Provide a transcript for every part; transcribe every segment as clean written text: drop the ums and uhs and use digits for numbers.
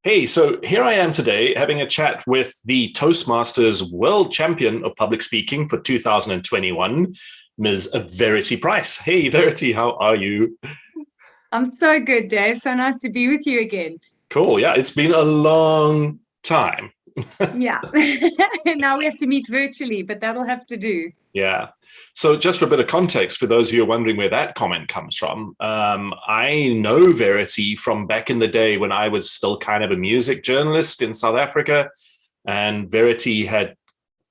Hey, so here I am today having a chat with the Toastmasters World Champion of Public Speaking for 2021, Ms. Verity Price. Hey, Verity, how are you? I'm so good, Dave. So nice to be with you again. Cool. Yeah, it's been a long time. Yeah. Now we have to meet virtually, but that'll have to do. Yeah. So, just for a bit of context, for those of you who are wondering where that comment comes from, I know Verity from back in the day when I was still kind of a music journalist in South Africa. And Verity had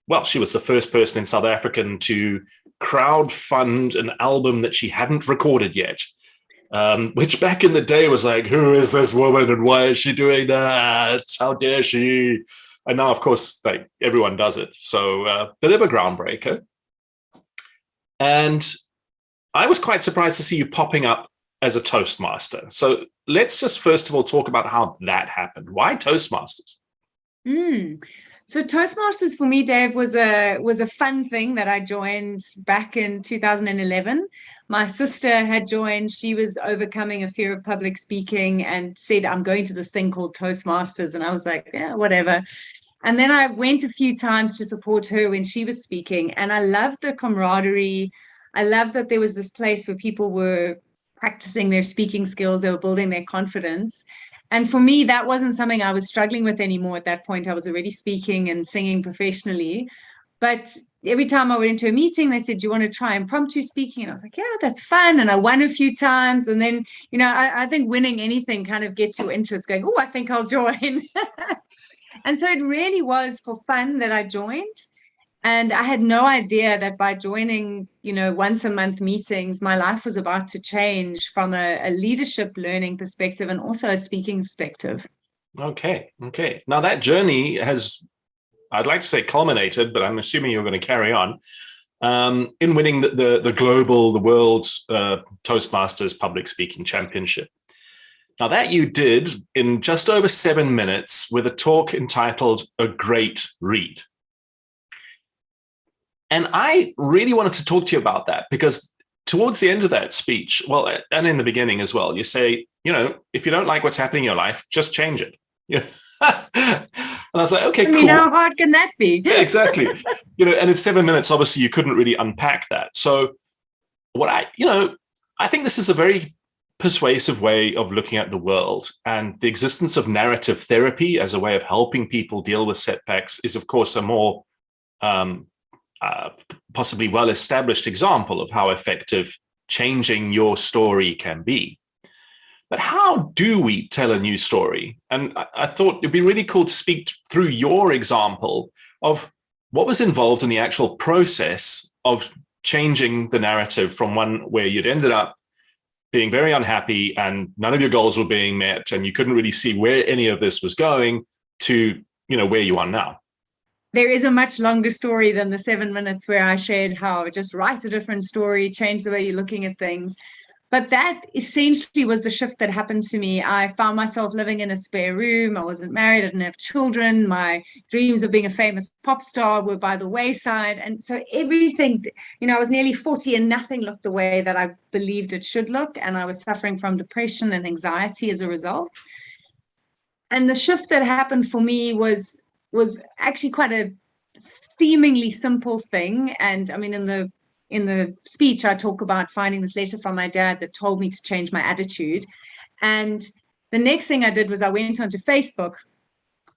well, she was the first person in South African to crowd fund an album that she hadn't recorded yet. Which back in the day was like, who is this woman and why is she doing that? How dare she? And now, of course, like everyone does it. So, bit of a groundbreaker. And I was quite surprised to see you popping up as a Toastmaster. So, let's just first of all talk about how that happened. Why Toastmasters? Mm. So Toastmasters for me, Dave, was a fun thing that I joined back in 2011. My sister had joined. She was overcoming a fear of public speaking and said, I'm going to this thing called Toastmasters. And I was like, yeah, whatever. And then I went a few times to support her when she was speaking. And I loved the camaraderie. I loved that there was this place where people were practicing their speaking skills, they were building their confidence. And for me, that wasn't something I was struggling with anymore at that point. I was already speaking and singing professionally. But every time I went into a meeting, they said, do you want to try impromptu speaking? And I was like, yeah, that's fun. And I won a few times. And then, I think winning anything kind of gets your interest going, oh, I think I'll join. And so it really was for fun that I joined. And I had no idea that by joining, once a month meetings, my life was about to change from a leadership learning perspective and also a speaking perspective. Okay. Okay. Now, that journey has, I'd like to say culminated, but I'm assuming you're going to carry on in winning the global, the world's Toastmasters Public Speaking Championship. Now, that you did in just over 7 minutes with a talk entitled A Great Read. And I really wanted to talk to you about that because towards the end of that speech, well, and in the beginning as well, you say, if you don't like what's happening in your life, just change it. Yeah. And I was like, okay, I mean, how cool. hard can that be? Yeah, exactly. And in 7 minutes, obviously, you couldn't really unpack that. So, what I think this is a very persuasive way of looking at the world. And the existence of narrative therapy as a way of helping people deal with setbacks is, of course, a more um, uh, possibly well established example of how effective changing your story can be. But how do we tell a new story? And I thought it'd be really cool to speak through your example of what was involved in the actual process of changing the narrative from one where you'd ended up being very unhappy and none of your goals were being met and you couldn't really see where any of this was going to, where you are now. There is a much longer story than the 7 minutes where I shared how just write a different story, change the way you're looking at things. But that essentially was the shift that happened to me. I found myself living in a spare room. I wasn't married. I didn't have children. My dreams of being a famous pop star were by the wayside. And so everything, I was nearly 40 and nothing looked the way that I believed it should look. And I was suffering from depression and anxiety as a result. And the shift that happened for me was actually quite a seemingly simple thing. And I mean, in the speech, I talk about finding this letter from my dad that told me to change my attitude. And the next thing I did was I went onto Facebook.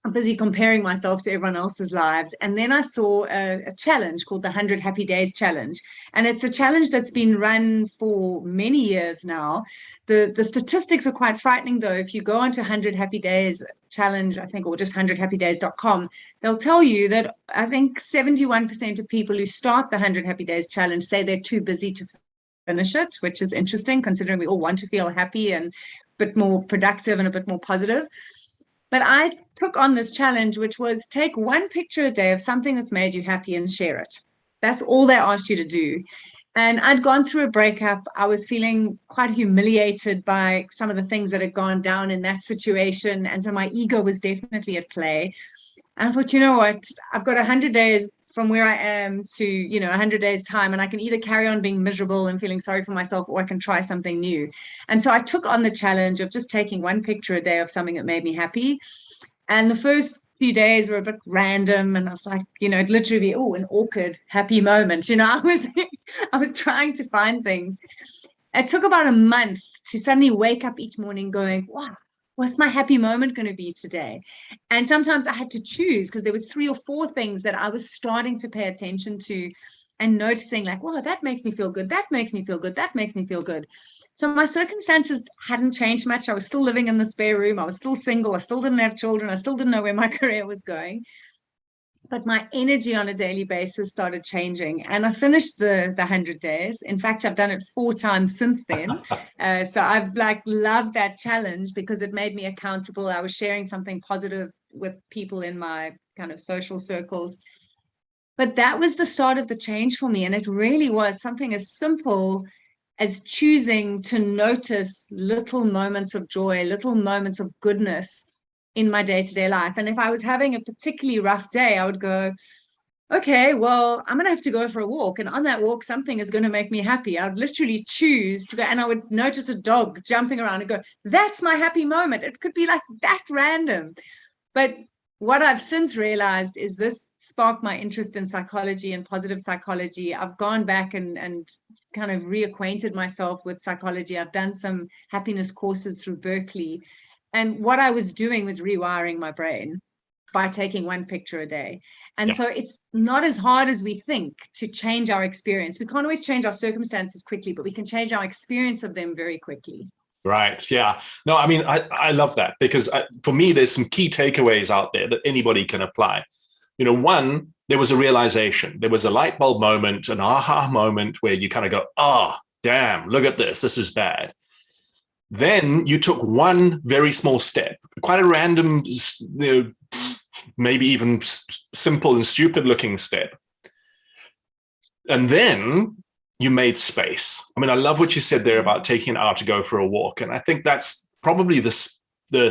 I'm busy comparing myself to everyone else's lives. And then I saw a challenge called the 100 Happy Days Challenge. And it's a challenge that's been run for many years now. The statistics are quite frightening, though. If you go onto 100 Happy Days Challenge, I think, or just 100happydays.com, they'll tell you that I think 71% of people who start the 100 Happy Days Challenge say they're too busy to finish it, which is interesting considering we all want to feel happy and a bit more productive and a bit more positive. But I took on this challenge, which was take one picture a day of something that's made you happy and share it. That's all they asked you to do. And I'd gone through a breakup. I was feeling quite humiliated by some of the things that had gone down in that situation. And so my ego was definitely at play. And I thought, you know what? I've got 100 days from where I am to, 100 days time. And I can either carry on being miserable and feeling sorry for myself, or I can try something new. And so I took on the challenge of just taking one picture a day of something that made me happy. And the first few days were a bit random. And I was like, it'd literally be, an awkward, happy moment. I was trying to find things. It took about a month to suddenly wake up each morning going, wow, what's my happy moment going to be today? And sometimes I had to choose, because there was 3 or 4 things that I was starting to pay attention to and noticing, like, wow, that makes me feel good. That makes me feel good. That makes me feel good. So my circumstances hadn't changed much. I was still living in the spare room. I was still single. I still didn't have children. I still didn't know where my career was going. But my energy on a daily basis started changing, and I finished the 100 days. In fact, I've done it 4 times since then. So I've loved that challenge, because it made me accountable. I was sharing something positive with people in my kind of social circles. But that was the start of the change for me. And it really was something as simple as choosing to notice little moments of joy, little moments of goodness in my day-to-day life. And if I was having a particularly rough day, I would go, okay, well, I'm going to have to go for a walk. And on that walk, something is going to make me happy. I would literally choose to go, and I would notice a dog jumping around and go, that's my happy moment. It could be like that random. But what I've since realized is this sparked my interest in psychology and positive psychology. I've gone back and kind of reacquainted myself with psychology. I've done some happiness courses through Berkeley. And what I was doing was rewiring my brain by taking one picture a day. And so it's not as hard as we think to change our experience. We can't always change our circumstances quickly, but we can change our experience of them very quickly. Right. Yeah. No, I mean, I love that, because for me, there's some key takeaways out there that anybody can apply. One, there was a realization. There was a light bulb moment, an aha moment, where you kind of go, oh, damn, look at this. This is bad. Then you took one very small step, quite a random, maybe even simple and stupid looking step. And then you made space. I mean, I love what you said there about taking it out to go for a walk. And I think that's probably the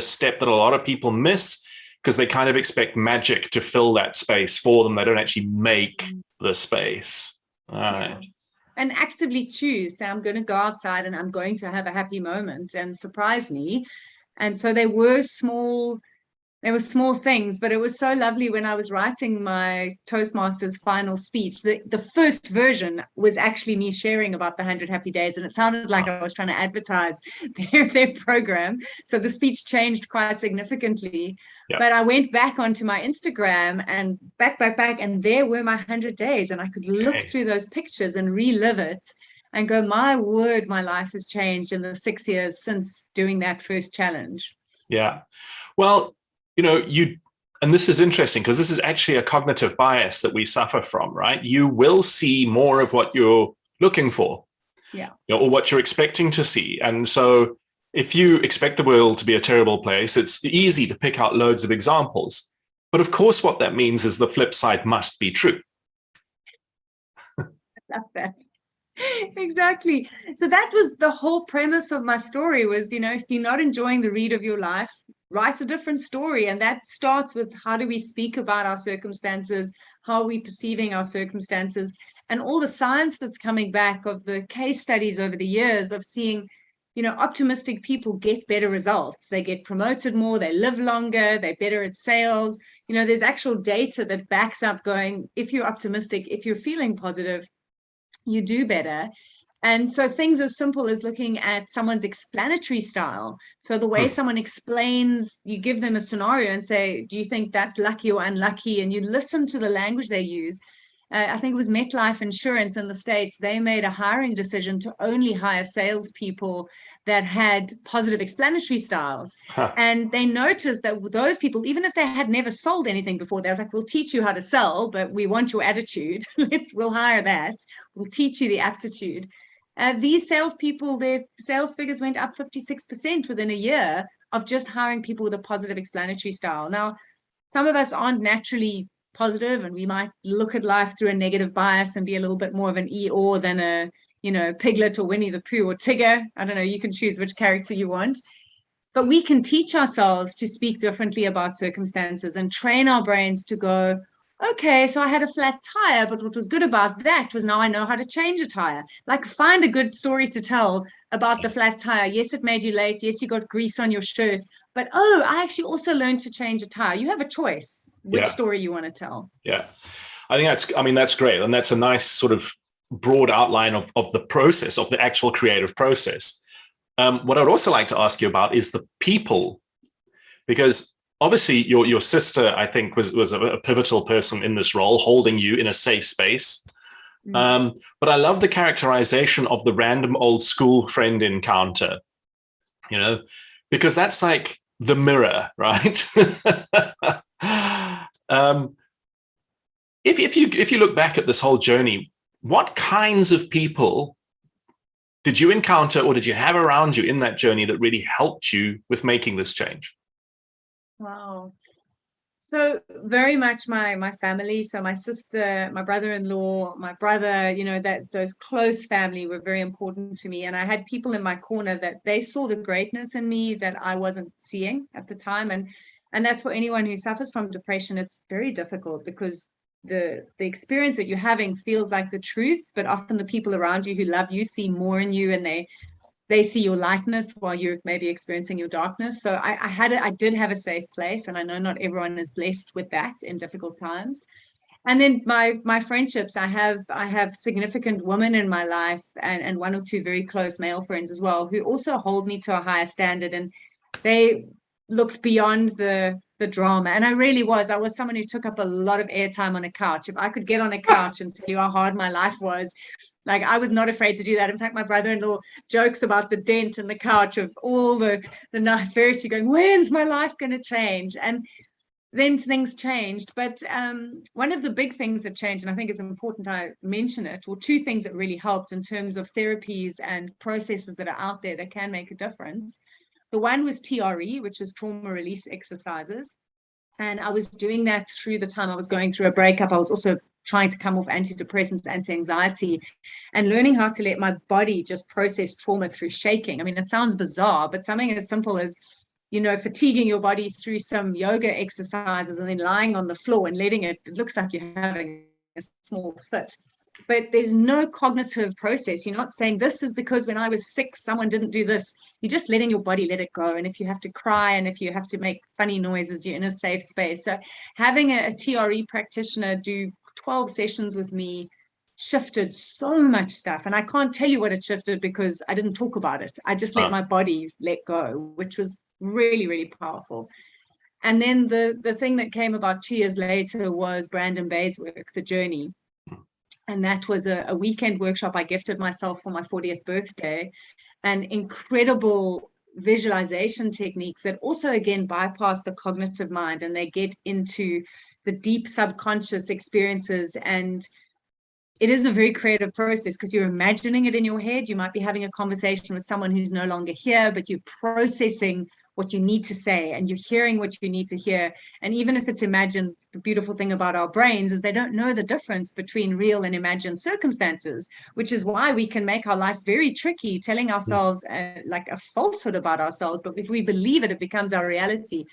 step that a lot of people miss, because they kind of expect magic to fill that space for them. They don't actually make the space. All right. And actively choose, say, I'm going to go outside and I'm going to have a happy moment and surprise me. And so there were small things, but it was so lovely when I was writing my Toastmasters final speech. The first version was actually me sharing about the 100 happy days, and it sounded like I was trying to advertise their program. So the speech changed quite significantly. Yep. But I went back onto my Instagram and back, and there were my 100 days, and I could look through those pictures and relive it and go, my word, my life has changed in the 6 years since doing that first challenge. Yeah. Well, and this is interesting, because this is actually a cognitive bias that we suffer from, right? You will see more of what you're looking for, or what you're expecting to see. And so if you expect the world to be a terrible place, it's easy to pick out loads of examples. But of course, what that means is the flip side must be true. I love that. Exactly. So that was the whole premise of my story was, if you're not enjoying the read of your life, write a different story. And that starts with, how do we speak about our circumstances? How are we perceiving our circumstances? And all the science that's coming back of the case studies over the years of seeing, optimistic people get better results. They get promoted more, they live longer, they're better at sales. There's actual data that backs up going, if you're optimistic, if you're feeling positive, you do better. And so things as simple as looking at someone's explanatory style. So the way someone explains, you give them a scenario and say, do you think that's lucky or unlucky? And you listen to the language they use. I think it was MetLife Insurance in the States. They made a hiring decision to only hire salespeople that had positive explanatory styles. And they noticed that those people, even if they had never sold anything before, they're like, we'll teach you how to sell, but we want your attitude. We'll hire that. We'll teach you the aptitude. These salespeople, their sales figures went up 56% within a year of just hiring people with a positive explanatory style. Now, some of us aren't naturally positive, and we might look at life through a negative bias and be a little bit more of an Eeyore than a, Piglet or Winnie the Pooh or Tigger. I don't know, you can choose which character you want. But we can teach ourselves to speak differently about circumstances and train our brains to go, okay, so I had a flat tire, but what was good about that was now I know how to change a tire. Like, find a good story to tell about the flat tire. Yes, it made you late. Yes, you got grease on your shirt. But oh, I actually also learned to change a tire. You have a choice which Yeah. story you want to tell. Yeah. I mean, that's great. And that's a nice sort of broad outline of the process, of the actual creative process. What I'd also like to ask you about is the people, because obviously your sister, I think, was a pivotal person in this role, holding you in a safe space. But I love the characterization of the random old school friend encounter, you know, because that's like the mirror, right? If you look back at this whole journey, what kinds of people did you encounter or did you have around you in that journey that really helped you with making this change? Wow. So very much my family. So my sister, my brother-in-law, my brother, that those close family were very important to me. And I had people in my corner that they saw the greatness in me that I wasn't seeing at the time. And that's for anyone who suffers from depression. It's very difficult because the experience that you're having feels like the truth, but often the people around you who love you see more in you, and they see your lightness while you're maybe experiencing your darkness. So I did have a safe place, and I know not everyone is blessed with that in difficult times. And then my friendships, I have significant women in my life, and one or two very close male friends as well, who also hold me to a higher standard, and they looked beyond the drama. And I was someone who took up a lot of airtime on a couch. If I could get on a couch and tell you how hard my life was, like, I was not afraid to do that. In fact, my brother-in-law jokes about the dent in the couch of all the nice Verity going, when's my life going to change? And then things changed. But one of the big things that changed, and I think it's important I mention it, or two things that really helped in terms of therapies and processes that are out there that can make a difference. The one was TRE, which is trauma release exercises. And I was doing that through the time I was going through a breakup. I was also trying to come off antidepressants, anti-anxiety, and learning how to let my body just process trauma through shaking. I mean, it sounds bizarre, but something as simple as, fatiguing your body through some yoga exercises and then lying on the floor and letting it looks like you're having a small fit. But there's no cognitive process. You're not saying this is because when I was sick, someone didn't do this. You're just letting your body let it go. And if you have to cry and if you have to make funny noises, you're in a safe space. So having a TRE practitioner do 12 sessions with me shifted so much stuff. And I can't tell you what it shifted because I didn't talk about it. I just let my body let go, which was really, really powerful. And then the thing that came about 2 years later was Brandon Bay's work, The Journey. And that was a weekend workshop I gifted myself for my 40th birthday, and incredible visualization techniques that also, again, bypass the cognitive mind, and they get into the deep subconscious experiences. And it is a very creative process because you're imagining it in your head. You might be having a conversation with someone who's no longer here, but you're processing what you need to say and you're hearing what you need to hear. And even if it's imagined, the beautiful thing about our brains is they don't know the difference between real and imagined circumstances, which is why we can make our life very tricky, telling ourselves like a falsehood about ourselves. But if we believe it, it becomes our reality.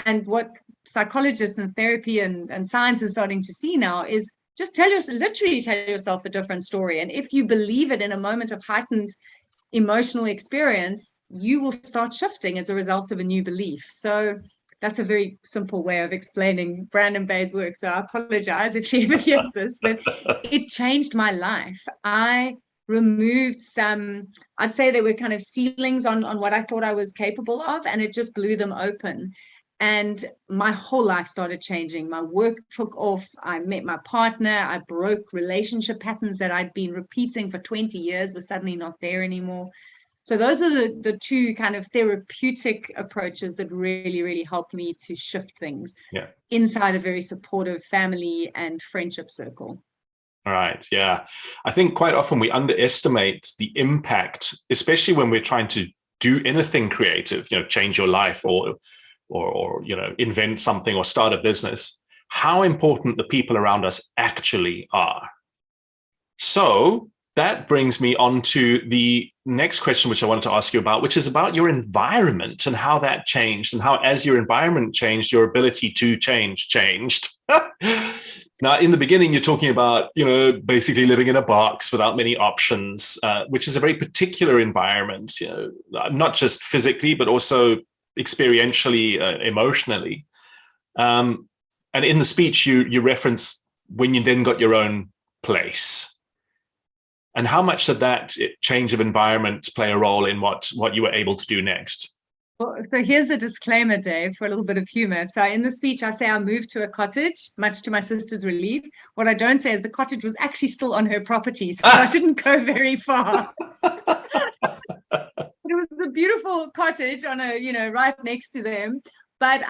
And what psychologists and therapy and science is starting to see now is just literally tell yourself a different story. And if you believe it in a moment of heightened emotional experience, you will start shifting as a result of a new belief. So that's a very simple way of explaining Brandon Bay's work. So I apologize if she ever hears this, but it changed my life. I removed some, I'd say there were kind of ceilings on what I thought I was capable of, and it just blew them open. And my whole life started changing. My work took off. I met my partner. I broke relationship patterns that I'd been repeating for 20 years were suddenly not there anymore. So those were the two kind of therapeutic approaches that really, really helped me to shift things inside a very supportive family and friendship circle. All right. Yeah. I think quite often we underestimate the impact, especially when we're trying to do anything creative, change your life or invent something or start a business, how important the people around us actually are. So that brings me on to the next question, which I wanted to ask you about, which is about your environment and how that changed, and how, as your environment changed, your ability to change changed. Now, in the beginning, you're talking about, basically living in a box without many options, which is a very particular environment, not just physically, but also experientially, emotionally. And in the speech, you reference when you then got your own place. And how much did that change of environment play a role in what you were able to do next? Well, so here's a disclaimer, Dave, for a little bit of humor. So in the speech, I say I moved to a cottage, much to my sister's relief. What I don't say is the cottage was actually still on her property, so I didn't go very far. It was a beautiful cottage on right next to them. But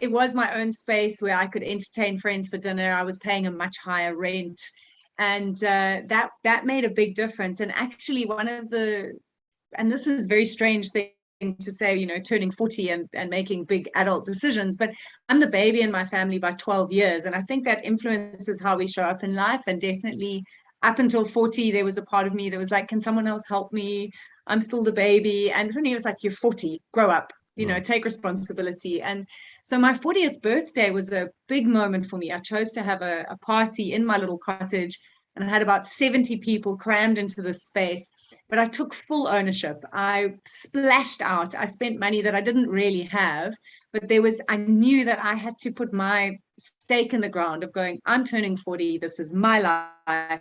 it was my own space where I could entertain friends for dinner. I was paying a much higher rent. And that made a big difference. And actually and this is a very strange thing to say, turning 40 and making big adult decisions, but I'm the baby in my family by 12 years. And I think that influences how we show up in life. And definitely up until 40, there was a part of me that was like, can someone else help me? I'm still the baby. And suddenly it was like, you're 40, grow up, take responsibility. And so my 40th birthday was a big moment for me. I chose to have a party in my little cottage, and I had about 70 people crammed into this space. But I took full ownership. I splashed out. I spent money that I didn't really have, but I knew that I had to put my stake in the ground of going, I'm turning 40. This is my life.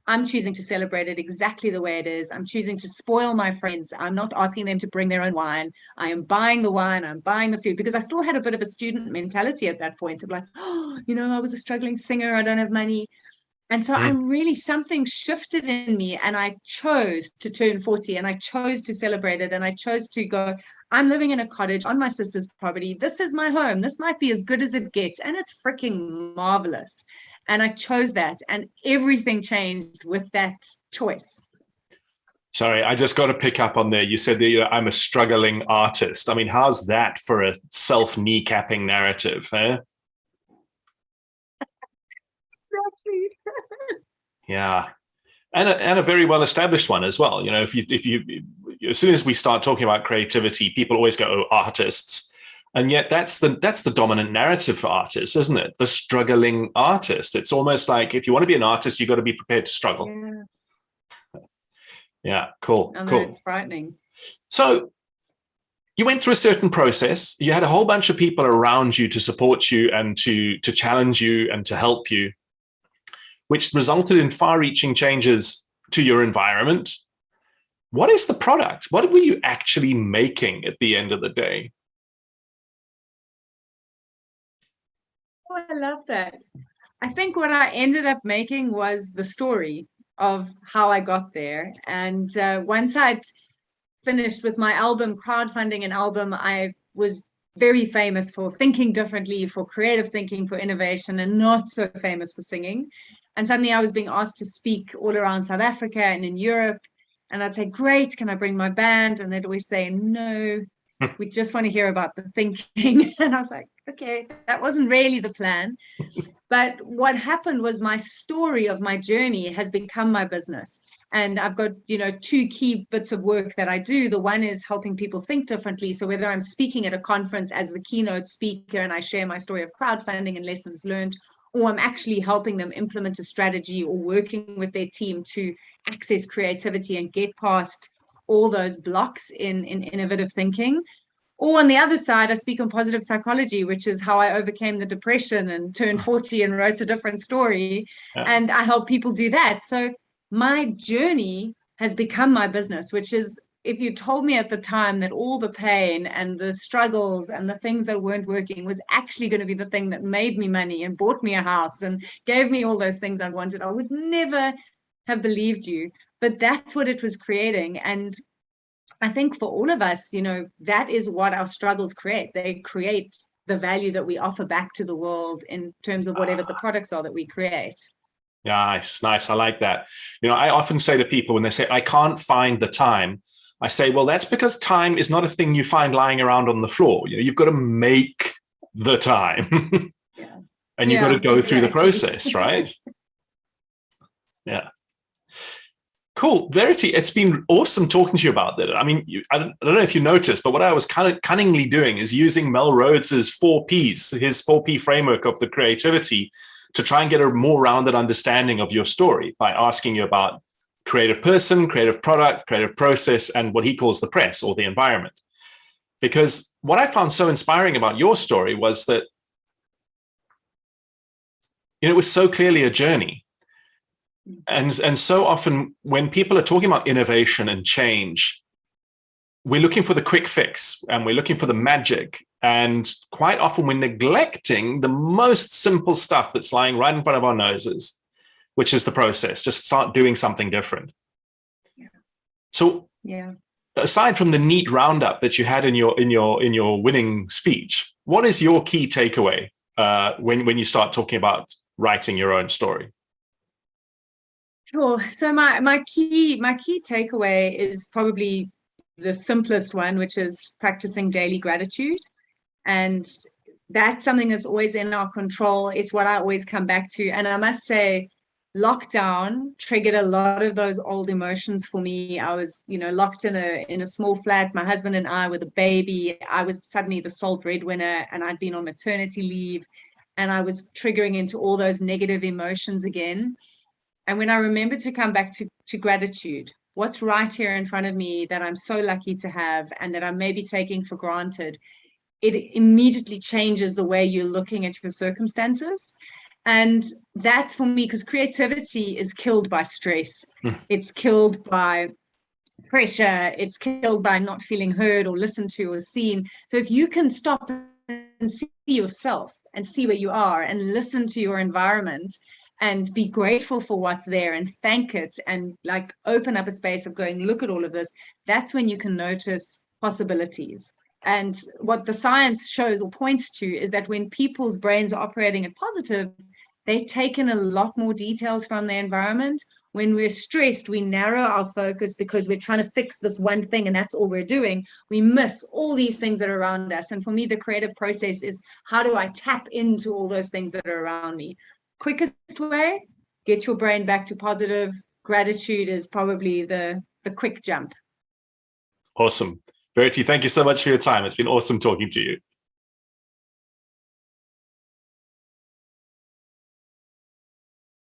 I'm choosing to celebrate it exactly the way it is. I'm choosing to spoil my friends. I'm not asking them to bring their own wine. I am buying the wine. I'm buying the food, because I still had a bit of a student mentality at that point of like, I was a struggling singer. I don't have money. And so something shifted in me, and I chose to turn 40, and I chose to celebrate it. And I chose to go, I'm living in a cottage on my sister's property. This is my home. This might be as good as it gets. And it's freaking marvelous. And I chose that, and everything changed with that choice. Sorry, I just got to pick up on there. You said that I'm a struggling artist. I mean, how's that for a self-kneecapping narrative? Eh? Exactly. Yeah, and a very well-established one as well. If you as soon as we start talking about creativity, people always go, "Oh, artists." And yet that's the dominant narrative for artists, isn't it? The struggling artist. It's almost like if you want to be an artist, you've got to be prepared to struggle. Yeah, cool. I know, cool. it's frightening. So you went through a certain process. You had a whole bunch of people around you to support you and to challenge you and to help you, which resulted in far-reaching changes to your environment. What is the product? What were you actually making at the end of the day? Oh, I love that. I think what I ended up making was the story of how I got there. And once I'd finished with my album, crowdfunding an album, I was very famous for thinking differently, for creative thinking, for innovation, and not so famous for singing. And suddenly I was being asked to speak all around South Africa and in Europe. And I'd say, great, can I bring my band? And they'd always say, no, we just want to hear about the thinking. And I was like, okay, that wasn't really the plan. But what happened was my story of my journey has become my business. And I've got, two key bits of work that I do. The one is helping people think differently. So whether I'm speaking at a conference as the keynote speaker and I share my story of crowdfunding and lessons learned, or I'm actually helping them implement a strategy or working with their team to access creativity and get past all those blocks in innovative thinking. Or on the other side, I speak on positive psychology, which is how I overcame the depression and turned 40 and wrote a different story. Yeah. And I help people do that. So my journey has become my business, which is, if you told me at the time that all the pain and the struggles and the things that weren't working was actually going to be the thing that made me money and bought me a house and gave me all those things I wanted, I would never have believed you. But that's what it was creating. And I think for all of us, that is what our struggles create. They create the value that we offer back to the world in terms of whatever the products are that we create. Nice. I like that. I often say to people when they say, I can't find the time, I say, well, that's because time is not a thing you find lying around on the floor. You've got to make the time. Yeah. And you've got to go through the process, right? Yeah. Cool. Verity, it's been awesome talking to you about that. I mean, I don't know if you noticed, but what I was kind of cunningly doing is using Mel Rhodes's 4Ps, his 4P framework of the creativity, to try and get a more rounded understanding of your story by asking you about creative person, creative product, creative process, and what he calls the press or the environment. Because what I found so inspiring about your story was that it was so clearly a journey. And so often when people are talking about innovation and change, we're looking for the quick fix and we're looking for the magic. And quite often we're neglecting the most simple stuff that's lying right in front of our noses, which is the process. Just start doing something different. Yeah. So yeah. Aside from the neat roundup that you had in your winning speech, what is your key takeaway when you start talking about writing your own story? Sure. So my key takeaway is probably the simplest one, which is practicing daily gratitude. And that's something that's always in our control. It's what I always come back to. And I must say, lockdown triggered a lot of those old emotions for me. I was, locked in a small flat, my husband and I with a baby. I was suddenly the sole breadwinner and I'd been on maternity leave and I was triggering into all those negative emotions again. And when I remember to come back to gratitude, what's right here in front of me that I'm so lucky to have and that I'm maybe taking for granted, it immediately changes the way you're looking at your circumstances. And that's for me, because creativity is killed by stress. It's killed by pressure. It's killed by not feeling heard or listened to or seen. So if you can stop and see yourself and see where you are and listen to your environment and be grateful for what's there and thank it and like open up a space of going, look at all of this, that's when you can notice possibilities. And what the science shows or points to is that when people's brains are operating at positive, they take in a lot more details from their environment. When we're stressed, we narrow our focus because we're trying to fix this one thing and that's all we're doing. We miss all these things that are around us. And for me, the creative process is how do I tap into all those things that are around me? Quickest way, get your brain back to positive. Gratitude is probably the quick jump. Awesome. Verity, thank you so much for your time. It's been awesome talking to you.